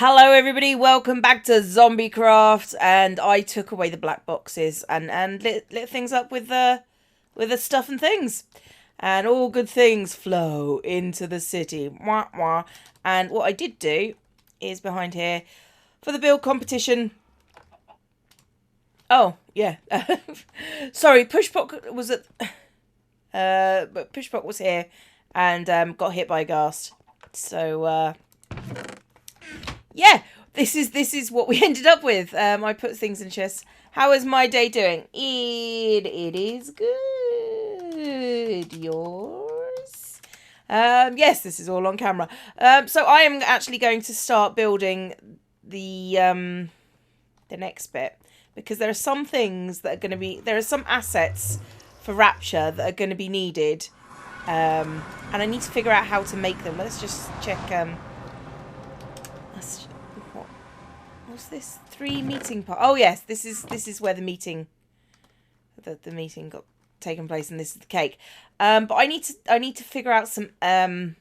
Hello everybody, welcome back to Zombiecraft, and I took away the black boxes and lit things up with the stuff and things. And all good things flow into the city. Wah, wah. And what I did do is behind here for the build competition. Oh, yeah. Sorry, Pushpot was at but Pushpot was here and got hit by a ghast. So yeah, this is what we ended up with. I put things in chests. How is my day doing? It is good. Yours? Yes, this is all on camera. So I am actually going to start building the next bit, because there are some things that are going to be, there are some assets for Rapture that are going to be needed, and I need to figure out how to make them. Let's just check. What's this? 3 meeting part. Oh yes, this is where the meeting got taken place, and this is the cake. But I need to figure out some oh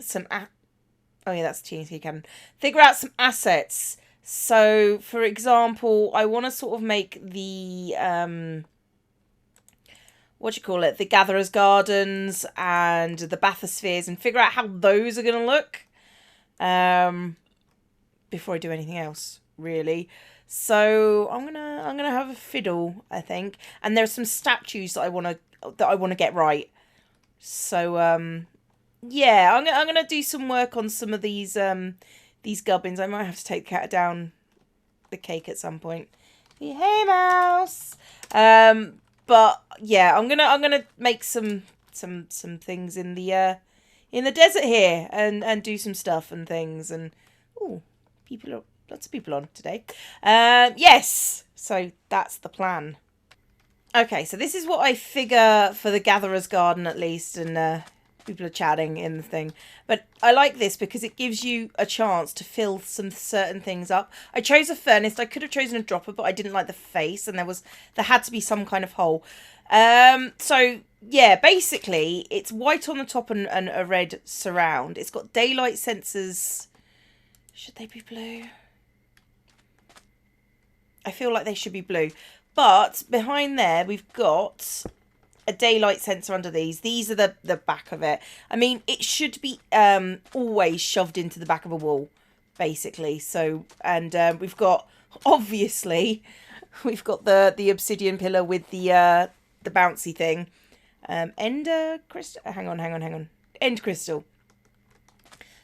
yeah, that's TNT cannon. Figure out some assets. So, for example, I want to sort of make the what do you call it? The Gatherer's Gardens and the bathyspheres, and figure out how those are going to look. Before I do anything else, really. So I'm gonna have a fiddle, I think. And there's some statues that I wanna get right. So yeah, I'm gonna do some work on some of these gubbins. I might have to take the cat down the cake at some point. Hey, mouse. But yeah, I'm gonna make some things in the desert here, and do some stuff and things. And ooh, lots of people on today. Yes, so that's the plan. Okay, so this is what I figure for the Gatherer's Garden, at least, and people are chatting in the thing. But I like this because it gives you a chance to fill some certain things up. I chose a furnace. I could have chosen a dropper, but I didn't like the face, and there had to be some kind of hole. So yeah, basically it's white on the top and a red surround. It's got daylight sensors. Should they be blue? I feel like they should be blue. But behind there, we've got a daylight sensor under these. These are the back of it. I mean, it should be always shoved into the back of a wall, basically. So, and we've got, obviously, we've got the obsidian pillar with the bouncy thing. Ender crystal. Hang on. End crystal.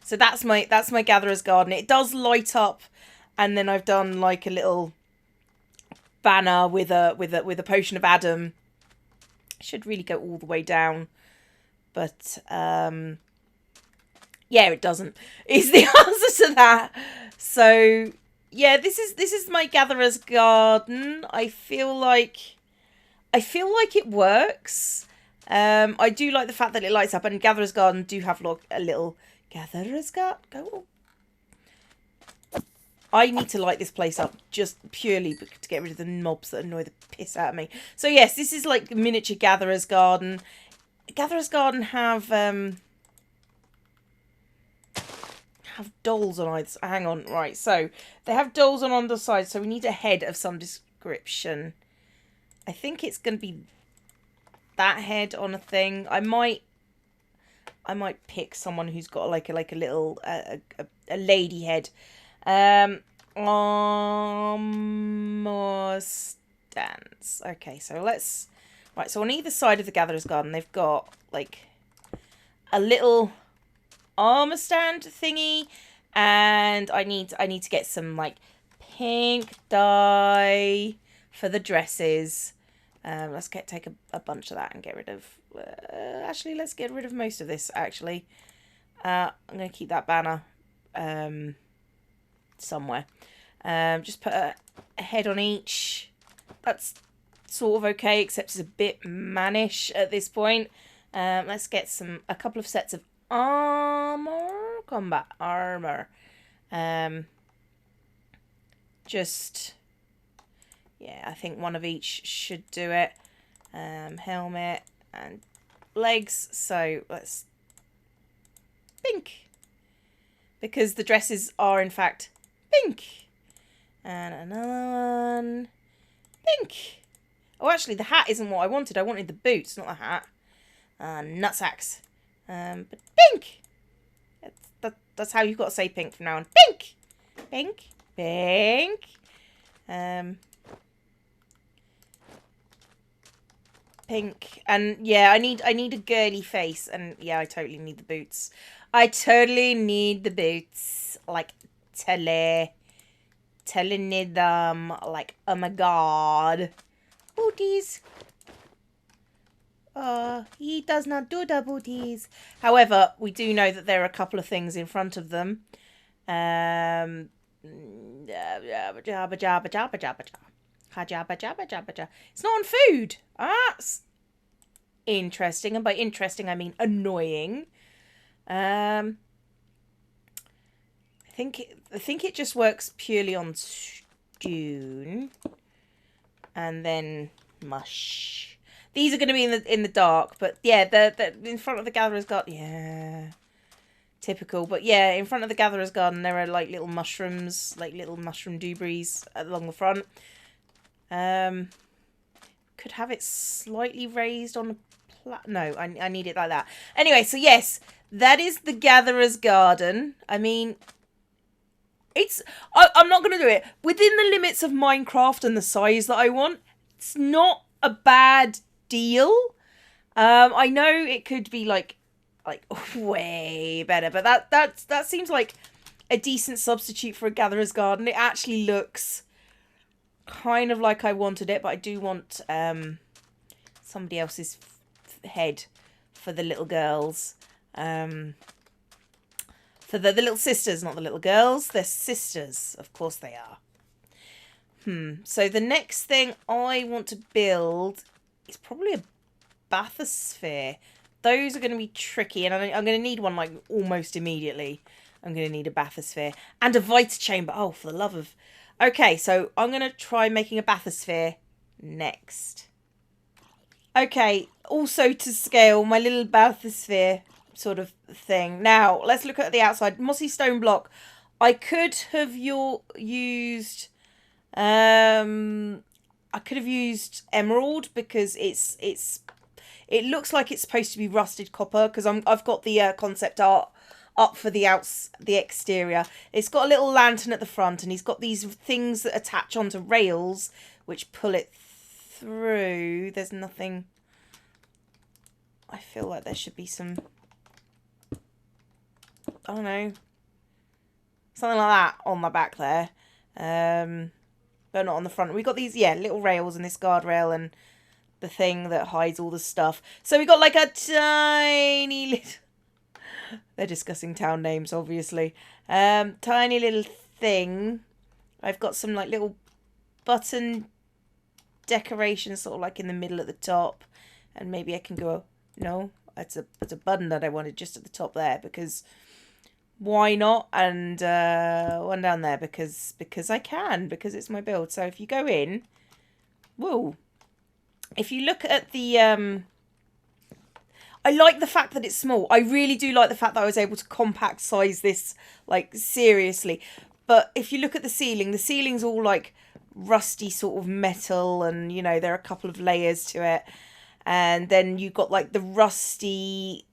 So that's my Gatherer's Garden. It does light up, and then I've done like a little banner with a potion of Adam. Should really go all the way down, but yeah, it doesn't. Is the answer to that. So yeah, this is my Gatherer's Garden. I feel like it works. I do like the fact that it lights up, and Gatherer's Garden do have like a little Gatherer's Garden. Go. I need to light this place up just purely to get rid of the mobs that annoy the piss out of me. So yes, this is like miniature Gatherer's Garden. Gatherer's Garden have dolls on either side. Hang on, right. So they have dolls on the side. So we need a head of some description. I think it's going to be that head on a thing. I might pick someone who's got like a little a lady head. More stands. Okay, so let's... Right, so on either side of the Gatherer's Garden, they've got, like, a little armor stand thingy, and I need to get some, like, pink dye for the dresses. Let's take a bunch of that and get rid of... actually, let's get rid of most of this, actually. I'm going to keep that banner somewhere. Just put a head on each. That's sort of okay, except it's a bit mannish at this point. Let's get a couple of sets of combat armor. Just, yeah, I think one of each should do it. Helmet and legs. So let's think. Because the dresses are, in fact, pink. And another one, pink. Oh, actually, the hat isn't what I wanted. I wanted the boots, not the hat. Nutsacks. But pink. That's how you've got to say pink from now on. Pink. Pink. Pink. Pink. And yeah, I need a girly face. And yeah, I totally need the boots. I totally need the boots. Like, telling them. Like, oh my god. Booties. He does not do the booties. However, we do know that there are a couple of things in front of them. It's not on food. That's interesting. And by interesting, I mean annoying. I think it just works purely on stone. And then mush. These are going to be in the dark, but yeah, the in front of the Gatherer's Garden. Yeah, typical. But yeah, in front of the Gatherer's Garden, there are like little mushrooms, like little mushroom doobies along the front. Could have it slightly raised on a no, I need it like that. Anyway, so yes, that is the Gatherer's Garden. I mean, I'm not going to do it within the limits of Minecraft and the size that I want. It's not a bad deal. I know it could be like way better, but that seems like a decent substitute for a Gatherer's Garden. It actually looks kind of like I wanted it, but I do want somebody else's head for the little girls. For the little sisters, not the little girls. They're sisters. Of course they are. So the next thing I want to build is probably a bathysphere. Those are going to be tricky, and I'm going to need one like almost immediately. I'm going to need a bathysphere and a vita chamber. Oh, for the love of... Okay, so I'm going to try making a bathysphere next. Okay, also to scale, my little bathysphere sort of thing. Now, let's look at the outside. Mossy stone block. I could have used... I could have used emerald because it looks like it's supposed to be rusted copper because I've got the concept art up for the exterior. It's got a little lantern at the front, and he's got these things that attach onto rails which pull it through. There's nothing. I feel like there should be some, I don't know, something like that on my back there. But not on the front. We've got these, yeah, little rails and this guardrail and the thing that hides all the stuff. So we got like a tiny little... They're discussing town names, obviously. Tiny little thing. I've got some like little button decorations sort of like in the middle at the top. And maybe I can go... No, it's a button that I wanted just at the top there because... Why not? And one down there because I can, because it's my build. So if you go in, whoa. If you look at the, I like the fact that it's small. I really do like the fact that I was able to compact size this, like, seriously. But if you look at the ceiling's all like rusty sort of metal, and you know there are a couple of layers to it. And then you've got like the rusty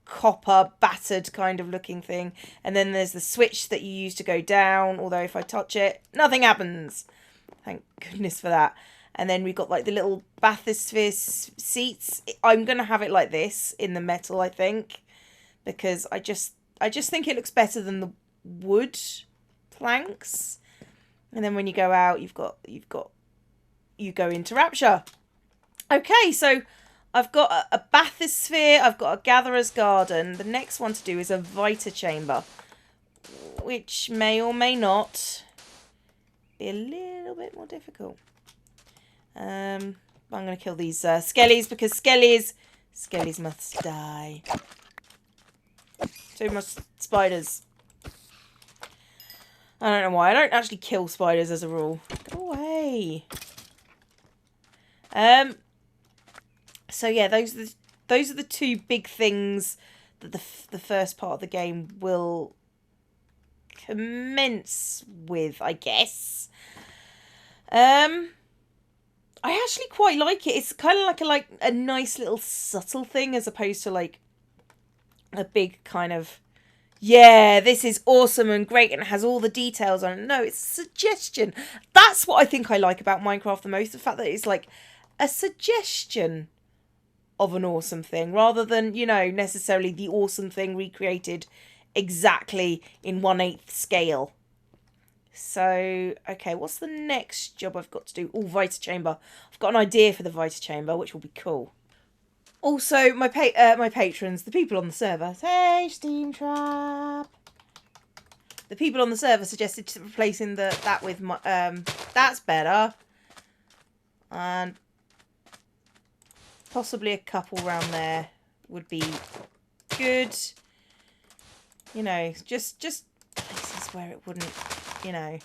copper battered kind of looking thing, and then there's the switch that you use to go down, although if I touch it nothing happens, thank goodness for that. And then we've got like the little bathysphere seats. I'm gonna have it like this in the metal, I think, because I just think it looks better than the wood planks. And then when you go out, you go into Rapture. Okay, so I've got a bathysphere, I've got a Gatherer's Garden. The next one to do is a Vita Chamber, which may or may not be a little bit more difficult. I'm going to kill these skellies because skellies must die. Too much spiders. I don't know why. I don't actually kill spiders as a rule. Go away. So yeah, those are the two big things that the first part of the game will commence with, I guess. I actually quite like it. It's kind of like a nice little subtle thing as opposed to like a big kind of, yeah, this is awesome and great and it has all the details on it. No, it's a suggestion. That's what I think I like about Minecraft the most. The fact that it's like a suggestion of an awesome thing rather than, you know, necessarily the awesome thing recreated exactly in 1/8 scale. So, okay, what's the next job I've got to do? Oh, Vita Chamber. I've got an idea for the Vita Chamber, which will be cool. Also, my patrons, the people on the server, hey, Steam Trap. The people on the server suggested replacing that with my, that's better. And possibly a couple round there would be good. You know, just places where it wouldn't, you know.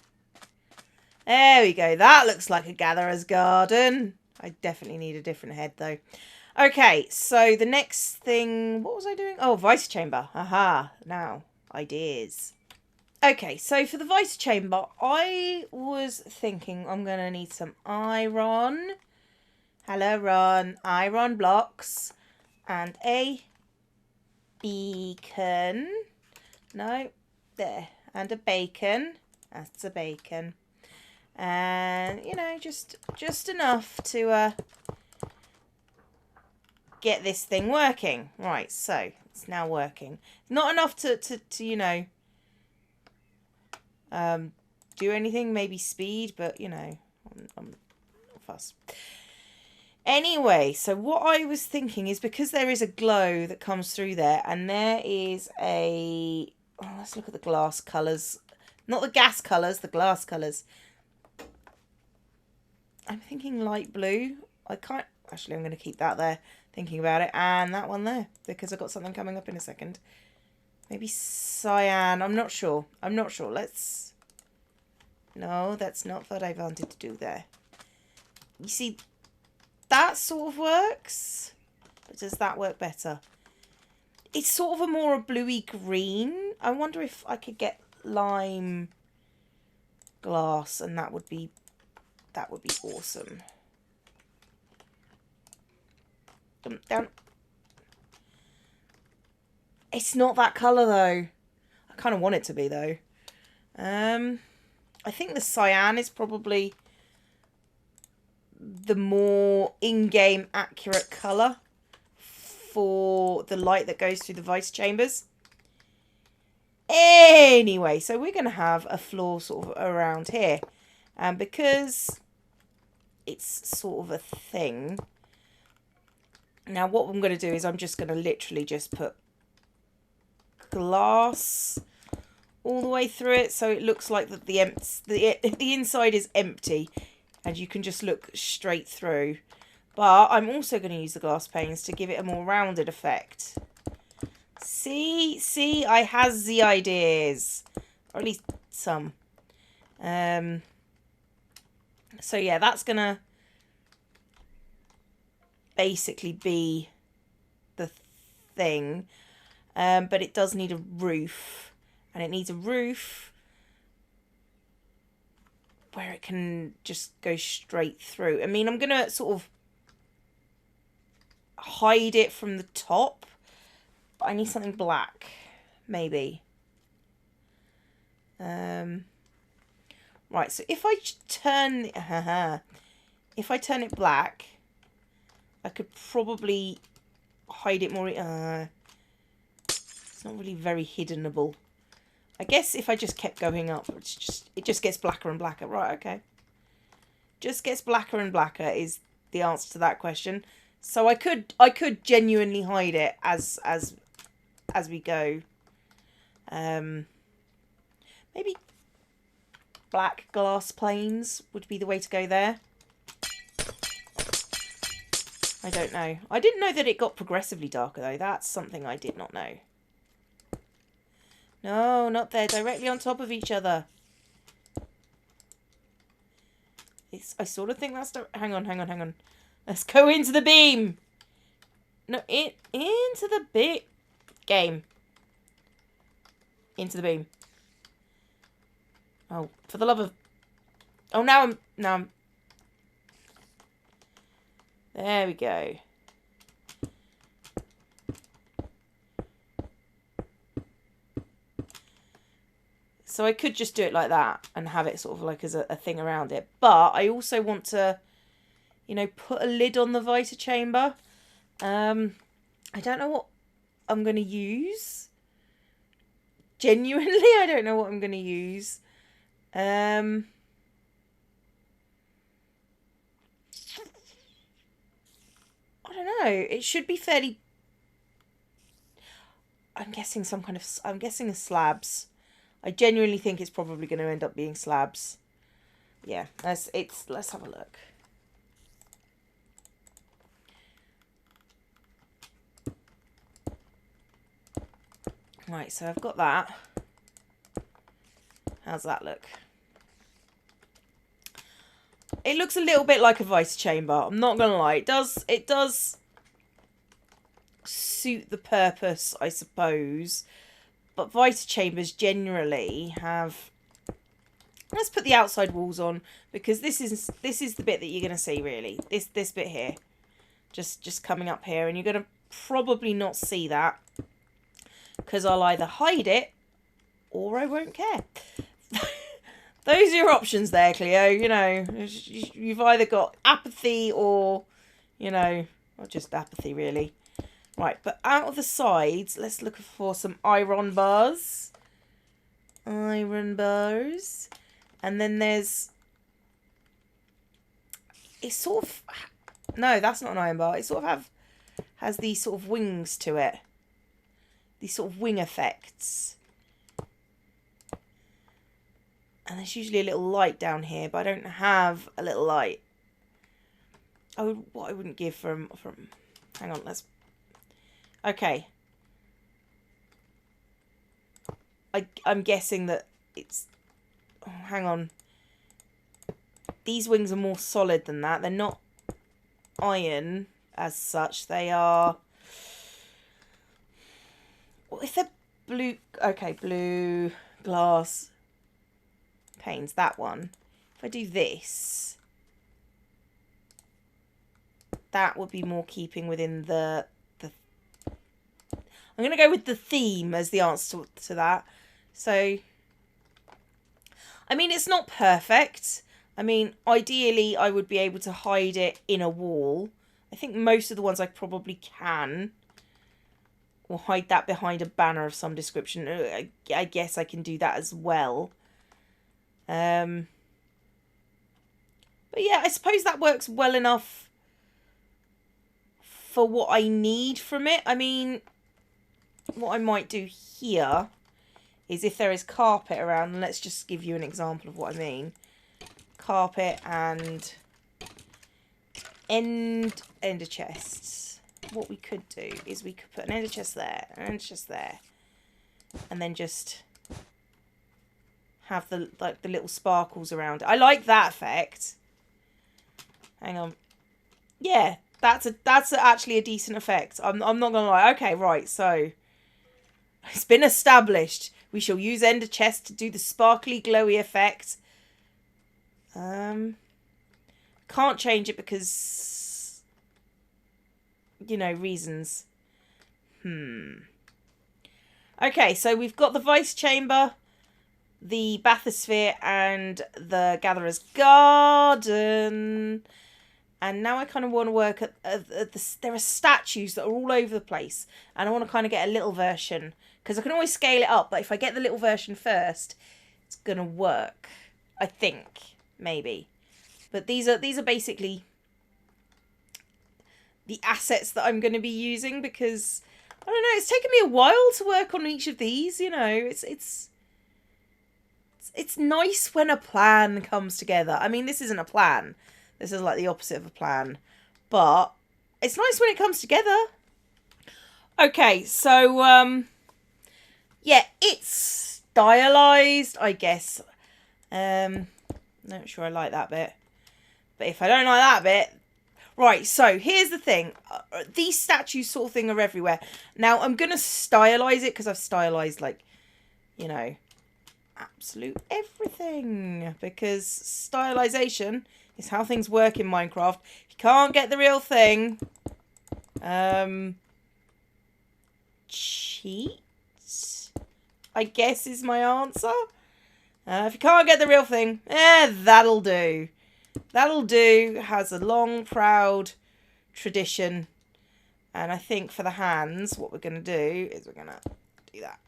There we go. That looks like a gatherer's garden. I definitely need a different head though. Okay, so the next thing, what was I doing? Oh, Vice Chamber. Aha, now, ideas. Okay, so for the Vice Chamber, I was thinking I'm going to need some iron. Hello, Ron. Iron blocks. And a beacon. No, there. And a bacon. That's a bacon. And, you know, just enough to get this thing working. Right, so it's now working. Not enough to you know, do anything, maybe speed, but, you know, I'm not fussed. Anyway, so what I was thinking is because there is a glow that comes through there and there is a... Oh, let's look at the glass colours. Not the gas colours, the glass colours. I'm thinking light blue. I can't... Actually, I'm going to keep that there, thinking about it. And that one there, because I've got something coming up in a second. Maybe cyan. I'm not sure. I'm not sure. Let's... No, that's not what I wanted to do there. You see, that sort of works. But does that work better? It's sort of a more a bluey green. I wonder if I could get lime glass and that would be awesome. Down. It's not that colour though. I kind of want it to be though. I think the cyan is probably the more in-game accurate colour for the light that goes through the Vice Chambers. Anyway, so we're going to have a floor sort of around here. And because it's sort of a thing. Now what I'm going to do is I'm just going to literally just put glass all the way through it so it looks like that the inside is empty and you can just look straight through. But I'm also going to use the glass panes to give it a more rounded effect. See, I has the ideas, or at least some. So yeah, that's gonna basically be the thing, but it does need a roof, and it needs a roof where it can just go straight through. I mean, I'm gonna sort of hide it from the top, but I need something black, maybe. Right, so if I turn if I turn it black, I could probably hide it more. It's not really very hiddenable. I guess if I just kept going up, it just gets blacker and blacker. Right, okay. Just gets blacker and blacker is the answer to that question. So I could genuinely hide it as we go. Maybe black glass planes would be the way to go there. I don't know. I didn't know that it got progressively darker though. That's something I did not know. No, not there. Directly on top of each other. I sort of think that's the... Hang on. Let's go into the beam. No, into the game. Into the beam. Oh, for the love of... Oh, now I'm... There we go. So I could just do it like that and have it sort of like as a thing around it. But I also want to, you know, put a lid on the Vita chamber. I don't know what I'm going to use. Genuinely, I don't know what I'm going to use. I don't know. It should be fairly... I'm guessing some kind of... I'm guessing slabs. I genuinely think it's probably going to end up being slabs. Yeah, let's have a look. Right, so I've got that. How's that look? It looks a little bit like a Vita chamber. I'm not going to lie. It does suit the purpose, I suppose. But Vita chambers generally have... Let's put the outside walls on, because this is the bit that you're going to see, really. This bit here. Just coming up here, and you're going to probably not see that, because I'll either hide it or I won't care. Those are your options there, Cleo. You know, you've either got apathy or, you know, or just apathy, really. Right, but out of the sides, let's look for some iron bars. Iron bars. And then there's... It's sort of... No, that's not an iron bar. It sort of has these sort of wings to it. These sort of wing effects. And there's usually a little light down here, but I don't have a little light. What I wouldn't give from... Hang on, let's... Okay. I'm guessing that it's... Oh, hang on. These wings are more solid than that. They're not iron as such. They are... Well, if they're blue... Okay, blue glass panes. That one. If I do this... That would be more keeping within the... I'm going to go with the theme as the answer to that. So, I mean, it's not perfect. I mean, ideally, I would be able to hide it in a wall. I think most of the ones I probably can. Or hide that behind a banner of some description. I guess I can do that as well. But yeah, I suppose that works well enough for what I need from it. I mean... What I might do here is if there is carpet around, and let's just give you an example of what I mean. Carpet and ender chests. What we could do is we could put an ender chest there, an ender chest there, and then just have the little sparkles around it. I like that effect. Hang on. Yeah, that's actually a decent effect. I'm not gonna lie. Okay, right, so it's been established. We shall use ender chest to do the sparkly glowy effect. Can't change it because, you know, reasons. Okay, so we've got the Vice Chamber, the Bathysphere, and the Gatherer's Garden. And now I kind of want to work at there are statues that are all over the place. And I want to kind of get a little version. Because I can always scale it up. But if I get the little version first, it's going to work. I think. Maybe. But these are basically the assets that I'm going to be using. Because, I don't know, it's taken me a while to work on each of these. You know, it's nice when a plan comes together. I mean, this isn't a plan. This is like the opposite of a plan. But it's nice when it comes together. Okay, so, yeah, it's stylized, I guess. Not sure I like that bit. But if I don't like that bit... Right, so here's the thing. These statues sort of thing are everywhere. Now, I'm going to stylize it because I've stylized, like, you know, absolute everything, because stylization is how things work in Minecraft. If you can't get the real thing, cheat, I guess, is my answer. If you can't get the real thing, that'll do. That'll do. Has a long, proud tradition. And I think for the hands, what we're going to do is we're going to do that.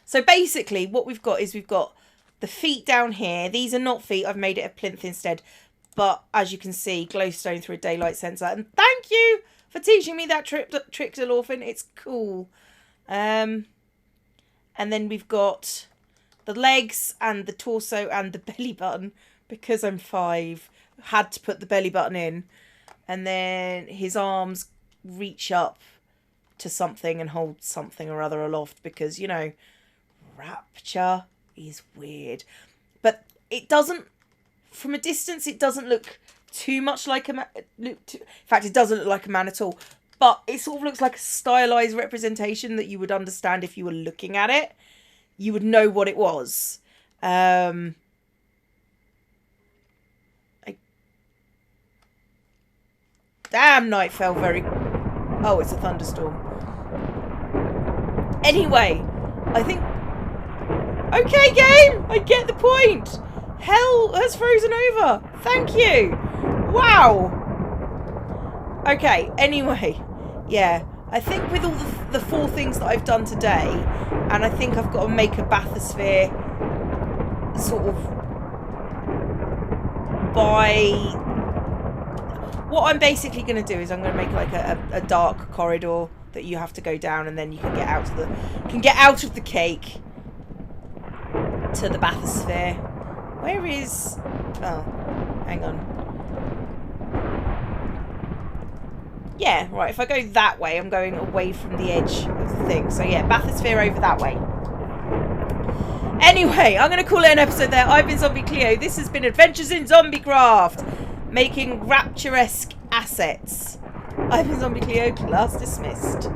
So basically what we've got is we've got the feet down here. These are not feet. I've made it a plinth instead. But as you can see, glowstone through a daylight sensor. And thank you for teaching me that trick, little orphan. It's cool. And then we've got the legs and the torso and the belly button. Because I'm 5, had to put the belly button in. And then his arms reach up to something and hold something or other aloft. Because, you know, Rapture is weird. But it doesn't, from a distance, it doesn't look too much like a man. In fact, it doesn't look like a man at all. But it sort of looks like a stylized representation that you would understand if you were looking at it. You would know what it was. Damn, night fell very... Oh, it's a thunderstorm. Anyway, I think... Okay, game! I get the point! Hell has frozen over! Thank you! Wow! Okay, anyway. Yeah, I think with all the 4 things that I've done today, and I think I've got to make a bathysphere sort of by... What I'm basically going to do is I'm going to make like a dark corridor that you have to go down, and then you can get out of the cake to the bathysphere. Where is... Oh, hang on. Yeah, right, if I go that way, I'm going away from the edge of the thing. So yeah, bathysphere over that way. Anyway, I'm going to call it an episode there. I've been ZombieCleo. This has been Adventures in Zombiecraft, making Rapture-esque assets. I've been ZombieCleo, class dismissed.